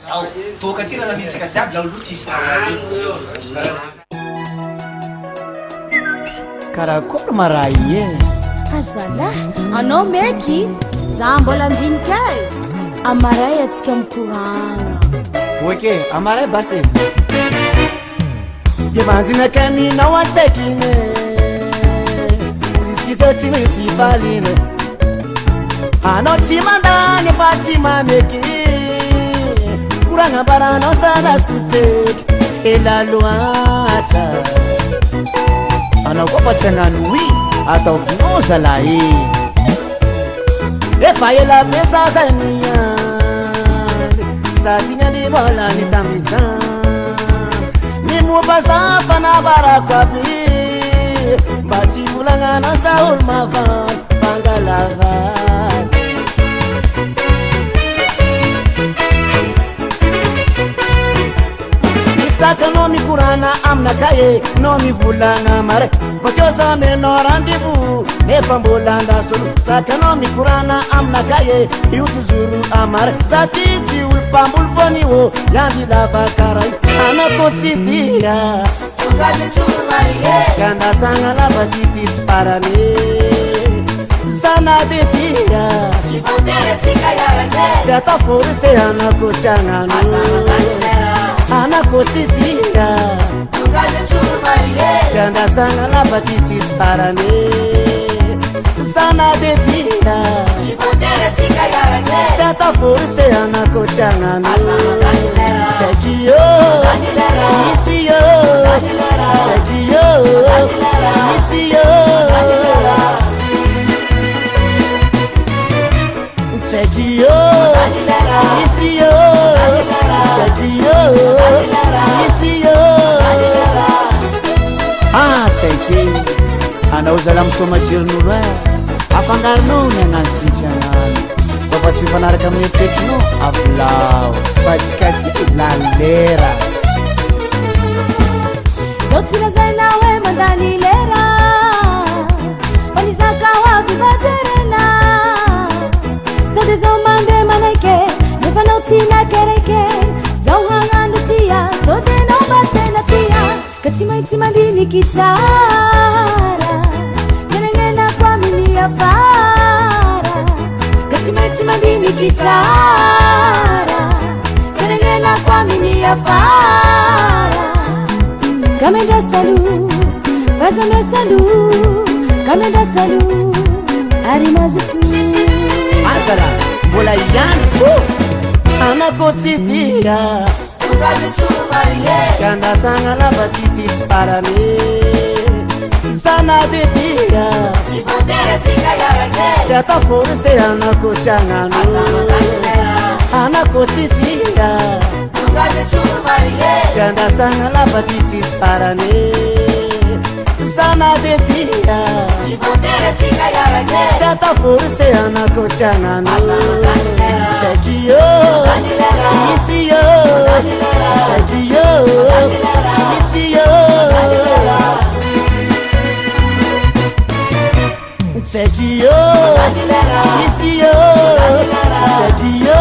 Zao, toka ty raha nanitsika jiaby la olo tsisy karakory maraha e azalahy anao meky za mbola andinika e amaray atsika mikoragna oke amaray basy de mandinakaninao antsakine ziskizao tsy misy valina anao tsy mandany fa tsy mameky koragna baranao sana sotseky ela loatra anao koa fa tsy hagnano oi ataovinao zalahy efa ela be sazaniany sady gnany mbola nitamitan nimomba za fanavarako aby mba tsy volagnanao sa olo mavany fangalavady isaka no mikorana aminakaye no mivolagna mare bakeo za menao rendez-vous nefa mbola andasolo saka no mikorana aminakaye io tozoro amare za ty tsy olo mpamboly vonio yandy lava karay anako tsy tia kandasagna lava ty tsisy parane zana ty tia tsy atao forse anako tsy agnano anako tsy tia kandasagna lava ty tsisy parane zana ty tia tsy atao forse anako tsy agnano sekio isio sekio isio sekio isio sekio isio seki anao zala misoma jiron'olo e afangarinao miagnano sintsianano fa tsy mifanaraka amin'ny eritreritrinao avolao fa tsika ty lalera zao tsy lazainao e mandany lera fa nizaka ho avy vajerena sady zao mandeha manaiky nefa anao tsy nakereke zao hagnano tia sotenao batena tia ka tsy maintsy mandiniky tsara tenenenako aminy afara ka tsy maintsy mandiniky tsara tenenenako aminy afara kamendra salu fazame salu kamendra salu ari mazutu azala mbola ihany fo anako tsy tia kandasagna lava ty tsisy parane zana ty tia tsy atao forse anako tsy agnano anako tsy tia kandasagna lava ty tsisy parane zana ty tia tsy atao forse anako tsy agnano sekio isio sekio isio sekio isio sekio